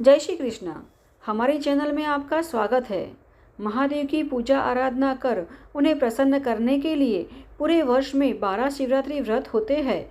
जय श्री कृष्ण। हमारे चैनल में आपका स्वागत है। महादेव की पूजा आराधना कर उन्हें प्रसन्न करने के लिए पूरे वर्ष में 12 शिवरात्रि व्रत होते हैं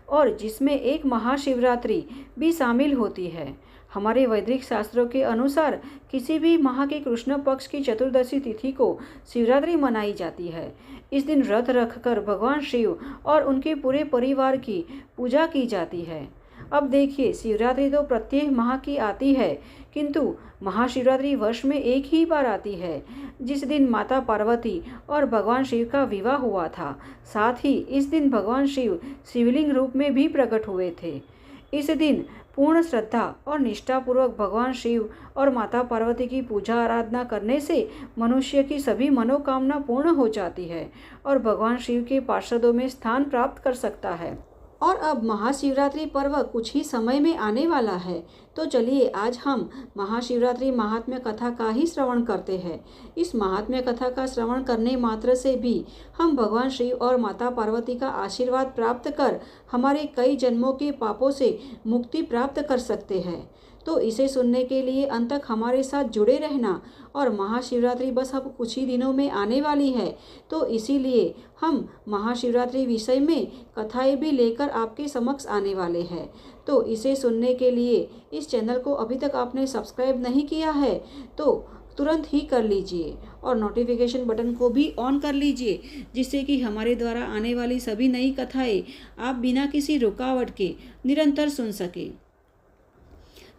और जिसमें एक महाशिवरात्रि भी शामिल होती है। हमारे वैदिक शास्त्रों के अनुसार किसी भी माह के कृष्ण पक्ष की चतुर्दशी तिथि को शिवरात्रि मनाई जाती है। इस दिन व्रत रखकर भगवान शिव और उनके पूरे परिवार की पूजा की जाती है। अब देखिए, शिवरात्रि तो प्रत्येक माह की आती है, किंतु महाशिवरात्रि वर्ष में एक ही बार आती है, जिस दिन माता पार्वती और भगवान शिव का विवाह हुआ था। साथ ही इस दिन भगवान शिव शिवलिंग रूप में भी प्रकट हुए थे। इस दिन पूर्ण श्रद्धा और निष्ठापूर्वक भगवान शिव और माता पार्वती की पूजा आराधना करने से मनुष्य की सभी मनोकामना पूर्ण हो जाती है और भगवान शिव के पार्षदों में स्थान प्राप्त कर सकता है। और अब महाशिवरात्रि पर्व कुछ ही समय में आने वाला है, तो चलिए आज हम महाशिवरात्रि महात्म्य कथा का ही श्रवण करते हैं। इस महात्म्य कथा का श्रवण करने मात्र से भी हम भगवान शिव और माता पार्वती का आशीर्वाद प्राप्त कर हमारे कई जन्मों के पापों से मुक्ति प्राप्त कर सकते हैं। तो इसे सुनने के लिए अंत तक हमारे साथ जुड़े रहना। और महाशिवरात्रि बस अब कुछ ही दिनों में आने वाली है, तो इसीलिए हम महाशिवरात्रि विषय में कथाएं भी लेकर आपके समक्ष आने वाले हैं। तो इसे सुनने के लिए इस चैनल को अभी तक आपने सब्सक्राइब नहीं किया है तो तुरंत ही कर लीजिए और नोटिफिकेशन बटन को भी ऑन कर लीजिए, जिससे कि हमारे द्वारा आने वाली सभी नई कथाएं आप बिना किसी रुकावट के निरंतर सुन सके।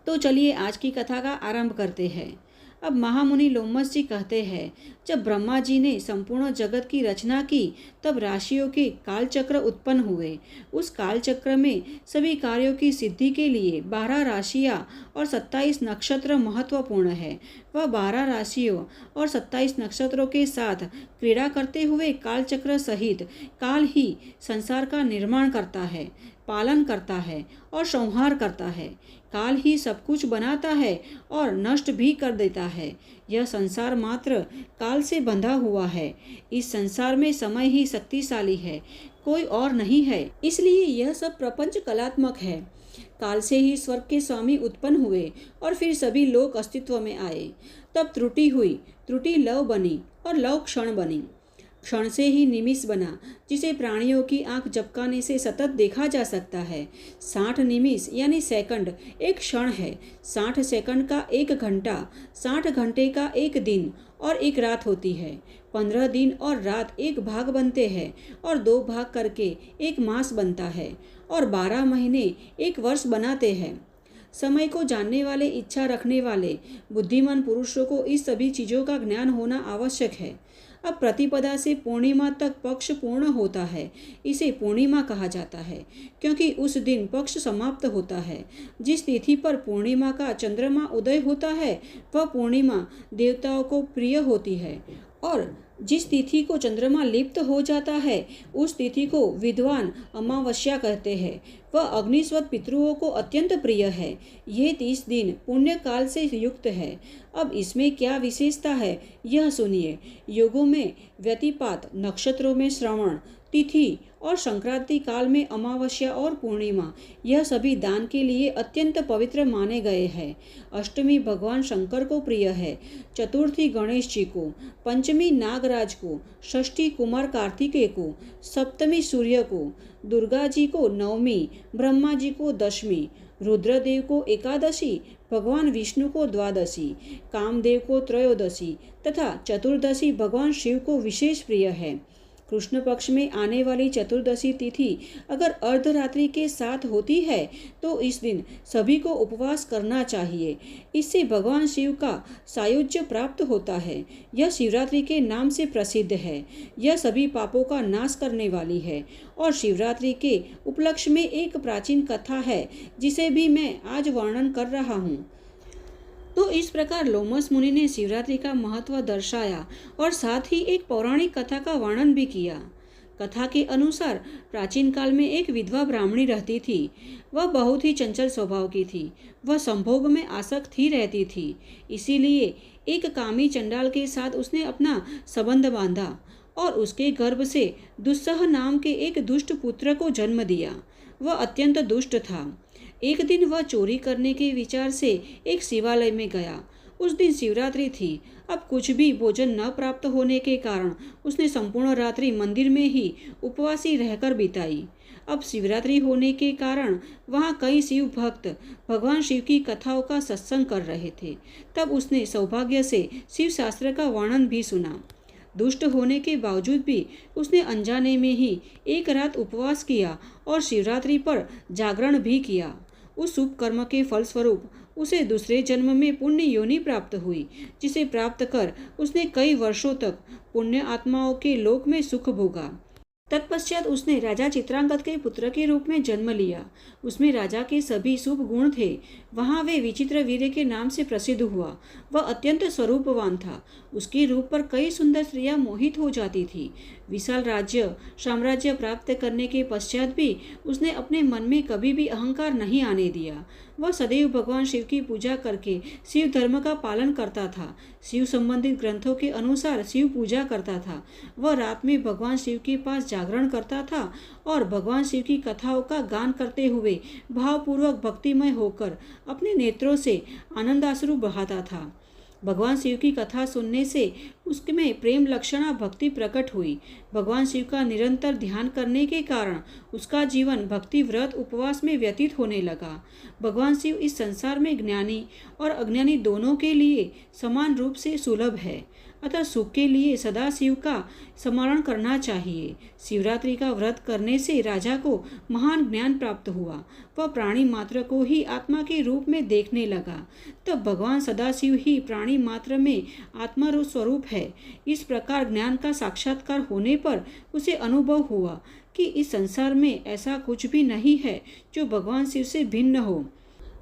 तो चलिए आज की कथा का आरंभ करते हैं। अब महामुनि लोमस जी कहते हैं, जब ब्रह्मा जी ने संपूर्ण जगत की रचना की तब राशियों के कालचक्र उत्पन्न हुए। उस कालचक्र में सभी कार्यों की सिद्धि के लिए 12 राशियां और 27 नक्षत्र महत्वपूर्ण है। वह 12 राशियों और 27 नक्षत्रों के साथ क्रीड़ा करते हुए कालचक्र सहित काल ही संसार का निर्माण करता है, पालन करता है और संहार करता है। काल ही सब कुछ बनाता है और नष्ट भी कर देता है। यह संसार मात्र काल से बंधा हुआ है। इस संसार में समय ही शक्तिशाली है, कोई और नहीं है। इसलिए यह सब प्रपंच कलात्मक है। काल से ही स्वर्ग के स्वामी उत्पन्न हुए और फिर सभी लोक अस्तित्व में आए। तब त्रुटि हुई, त्रुटि लव बनी और लव क्षण बनी। क्षण से ही निमिष बना, जिसे प्राणियों की आंख झपकाने से सतत देखा जा सकता है। 60 निमिष यानी सेकंड एक क्षण है। 60 सेकंड का एक घंटा, 60 घंटे का एक दिन और एक रात होती है। 15 दिन और रात एक भाग बनते हैं और 2 भाग करके एक मास बनता है और 12 महीने एक वर्ष बनाते हैं। समय को जानने वाले, इच्छा रखने वाले बुद्धिमान पुरुषों को इस सभी चीज़ों का ज्ञान होना आवश्यक है। अब प्रतिपदा से पूर्णिमा तक पक्ष पूर्ण होता है। इसे पूर्णिमा कहा जाता है क्योंकि उस दिन पक्ष समाप्त होता है। जिस तिथि पर पूर्णिमा का चंद्रमा उदय होता है वह पूर्णिमा देवताओं को प्रिय होती है और जिस तिथि को चंद्रमा लिप्त हो जाता है उस तिथि को विद्वान अमावस्या कहते हैं। वह अग्निस्वत पितृओं को अत्यंत प्रिय है। ये 30 दिन पुण्य काल से युक्त है। अब इसमें क्या विशेषता है यह सुनिए। योगों में व्यतिपात, नक्षत्रों में श्रवण, तिथि और संक्रांति काल में अमावस्या और पूर्णिमा, यह सभी दान के लिए अत्यंत पवित्र माने गए हैं। अष्टमी भगवान शंकर को प्रिय है, चतुर्थी गणेश जी को, पंचमी नागराज को, षष्ठी कुमार कार्तिकेय को, सप्तमी सूर्य को, दुर्गा जी को नवमी, ब्रह्मा जी को दशमी, रुद्रदेव को एकादशी, भगवान विष्णु को द्वादशी, कामदेव को त्रयोदशी तथा चतुर्दशी भगवान शिव को विशेष प्रिय है। कृष्ण पक्ष में आने वाली चतुर्दशी तिथि अगर अर्धरात्रि के साथ होती है तो इस दिन सभी को उपवास करना चाहिए। इससे भगवान शिव का सायुज्य प्राप्त होता है। यह शिवरात्रि के नाम से प्रसिद्ध है। यह सभी पापों का नाश करने वाली है और शिवरात्रि के उपलक्ष्य में एक प्राचीन कथा है जिसे भी मैं आज वर्णन कर रहा हूँ। तो इस प्रकार लोमस मुनि ने शिवरात्रि का महत्व दर्शाया और साथ ही एक पौराणिक कथा का वर्णन भी किया। कथा के अनुसार प्राचीन काल में एक विधवा ब्राह्मणी रहती थी। वह बहुत ही चंचल स्वभाव की थी। वह संभोग में आसक्त ही रहती थी। इसीलिए एक कामी चंडाल के साथ उसने अपना संबंध बांधा और उसके गर्भ से दुस्सह नाम के एक दुष्ट पुत्र को जन्म दिया। वह अत्यंत दुष्ट था। एक दिन वह चोरी करने के विचार से एक शिवालय में गया। उस दिन शिवरात्रि थी। अब कुछ भी भोजन न प्राप्त होने के कारण उसने संपूर्ण रात्रि मंदिर में ही उपवासी रहकर बिताई। अब शिवरात्रि होने के कारण वहाँ कई शिव भक्त भगवान शिव की कथाओं का सत्संग कर रहे थे। तब उसने सौभाग्य से शिव शास्त्र का वर्णन भी सुना। दुष्ट होने के बावजूद भी उसने अनजाने में ही एक रात उपवास किया और शिवरात्रि पर जागरण भी किया। उस शुभ कर्म के फलस्वरूप उसे दूसरे जन्म में पुण्य योनि प्राप्त हुई, जिसे प्राप्त कर उसने कई वर्षों तक पुण्य आत्माओं के लोक में सुख भोगा। तत्पश्चात उसने राजा चित्रांगद के पुत्र के रूप में जन्म लिया। उसमें राजा के सभी शुभ गुण थे। वहाँ वे विचित्र वीर्य के नाम से प्रसिद्ध हुआ। वह अत्यंत स्वरूपवान था। उसके रूप पर कई सुंदर स्त्रियां मोहित हो जाती थी। विशाल राज्य साम्राज्य प्राप्त करने के पश्चात भी उसने अपने मन में कभी भी अहंकार नहीं आने दिया। वह सदैव भगवान शिव की पूजा करके शिव धर्म का पालन करता था। शिव संबंधित ग्रंथों के अनुसार शिव पूजा करता था। वह रात में भगवान शिव के पास जागरण करता था और भगवान शिव की कथाओं का गान करते हुए भावपूर्वक भक्तिमय होकर अपने नेत्रों से आनंदाश्रु बहाता था। भगवान शिव की कथा सुनने से उसमें प्रेम लक्षणा भक्ति प्रकट हुई। भगवान शिव का निरंतर ध्यान करने के कारण उसका जीवन भक्ति व्रत उपवास में व्यतीत होने लगा। भगवान शिव इस संसार में ज्ञानी और अज्ञानी दोनों के लिए समान रूप से सुलभ है। अतः सुख के लिए सदा शिव का स्मरण करना चाहिए। शिवरात्रि का व्रत करने से राजा को महान ज्ञान प्राप्त हुआ। वह प्राणी मात्र को ही आत्मा के रूप में देखने लगा। तब भगवान सदाशिव ही प्राणी मात्र में आत्मा स्वरूप है। इस प्रकार ज्ञान का साक्षात्कार होने पर उसे अनुभव हुआ कि इस संसार में ऐसा कुछ भी नहीं है जो भगवान शिव से भिन्न हो।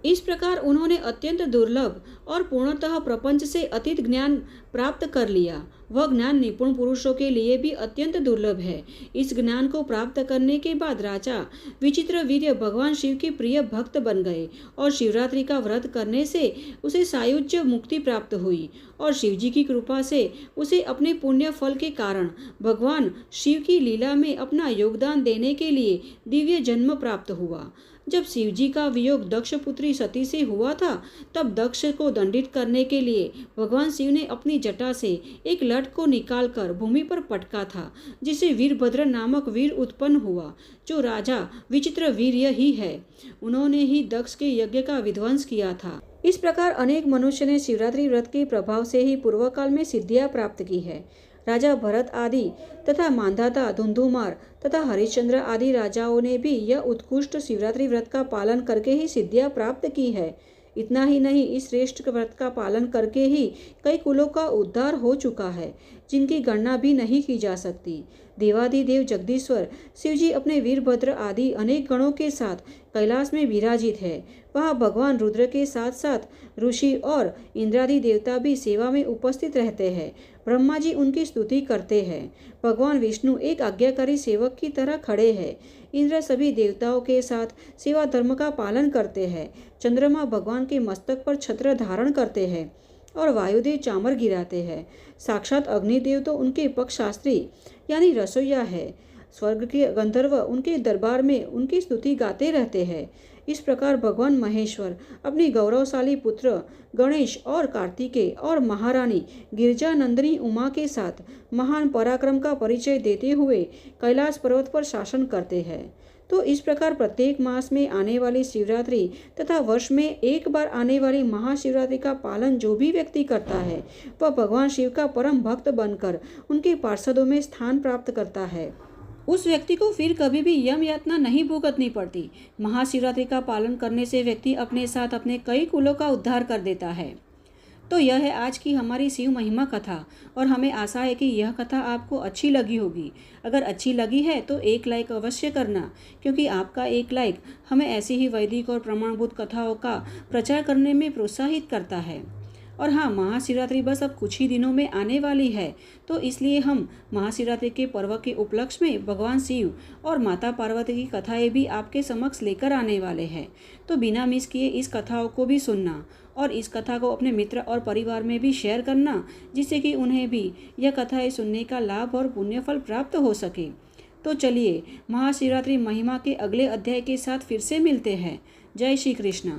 इस प्रकार उन्होंने अत्यंत दुर्लभ और पूर्णतः प्रपंच से अतीत ज्ञान प्राप्त कर लिया। वह ज्ञान निपुण पुरुषों के लिए भी अत्यंत दुर्लभ है। इस ज्ञान को प्राप्त करने के बाद राजा विचित्र वीर्य भगवान शिव के प्रिय भक्त बन गए और शिवरात्रि का व्रत करने से उसे सायुज्य मुक्ति प्राप्त हुई और शिव जी की कृपा से उसे अपने पुण्य फल के कारण भगवान शिव की लीला में अपना योगदान देने के लिए दिव्य जन्म प्राप्त हुआ। जब शिव जी का वियोग दक्ष पुत्री सती से हुआ था, तब दक्ष को दंडित करने के लिए भगवान शिव ने अपनी जटा से एक लठ को निकालकर भूमि पर पटका था, जिससे वीरभद्र नामक वीर उत्पन्न हुआ, जो राजा विचित्र वीर्य ही है। उन्होंने ही दक्ष के यज्ञ का विध्वंस किया था। इस प्रकार अनेक मनुष्य ने शिवरात्रि व्रत के प्रभाव से ही पूर्व काल में सिद्धियां प्राप्त की है। राजा भरत आदि तथा मांधाता, धुंधुमार तथा हरिश्चंद्र आदि राजाओं ने भी यह उत्कृष्ट शिवरात्रि व्रत का पालन करके ही सिद्धियां प्राप्त की है। इतना ही नहीं, इस श्रेष्ठ व्रत का पालन करके ही कई कुलों का उद्धार हो चुका है, जिनकी गणना भी नहीं की जा सकती। देवाधिदेव जगदीश्वर शिवजी अपने वीरभद्र आदि अनेक गणों के साथ कैलाश में विराजित है। वहाँ भगवान रुद्र के साथ साथ ऋषि और इंद्रादि देवता भी सेवा में उपस्थित रहते हैं। ब्रह्मा जी उनकी स्तुति करते हैं। भगवान विष्णु एक आज्ञाकारी सेवक की तरह खड़े हैं। इंद्र सभी देवताओं के साथ सेवा धर्म का पालन करते हैं। चंद्रमा भगवान के मस्तक पर छत्र धारण करते हैं और वायुदेव चामर गिराते हैं। साक्षात अग्निदेव तो उनके पक्षशास्त्री यानी रसोईया है। स्वर्ग के गंधर्व उनके दरबार में उनकी स्तुति गाते रहते हैं। इस प्रकार भगवान महेश्वर अपनी गौरवशाली पुत्र गणेश और कार्तिकेय और महारानी गिरजानंदिनी उमा के साथ महान पराक्रम का परिचय देते हुए कैलाश पर्वत पर शासन करते हैं। तो इस प्रकार प्रत्येक मास में आने वाली शिवरात्रि तथा वर्ष में एक बार आने वाली महाशिवरात्रि का पालन जो भी व्यक्ति करता है, वह भगवान शिव का परम भक्त बनकर उनके पार्षदों में स्थान प्राप्त करता है। उस व्यक्ति को फिर कभी भी यम यातना नहीं भुगतनी पड़ती। महाशिवरात्रि का पालन करने से व्यक्ति अपने साथ अपने कई कुलों का उद्धार कर देता है। तो यह है आज की हमारी शिव महिमा कथा और हमें आशा है कि यह कथा आपको अच्छी लगी होगी। अगर अच्छी लगी है तो एक लाइक अवश्य करना, क्योंकि आपका एक लाइक हमें ऐसी ही वैदिक और प्रमाणभूत कथाओं का प्रचार करने में प्रोत्साहित करता है। और हाँ, महाशिवरात्रि बस अब कुछ ही दिनों में आने वाली है, तो इसलिए हम महाशिवरात्रि के पर्व के उपलक्ष्य में भगवान शिव और माता पार्वती की कथाएं भी आपके समक्ष लेकर आने वाले हैं। तो बिना मिस किए इस कथाओं को भी सुनना और इस कथा को अपने मित्र और परिवार में भी शेयर करना, जिससे कि उन्हें भी यह कथाएं सुनने का लाभ और पुण्यफल प्राप्त हो सके। तो चलिए महाशिवरात्रि महिमा के अगले अध्याय के साथ फिर से मिलते हैं। जय श्री कृष्ण।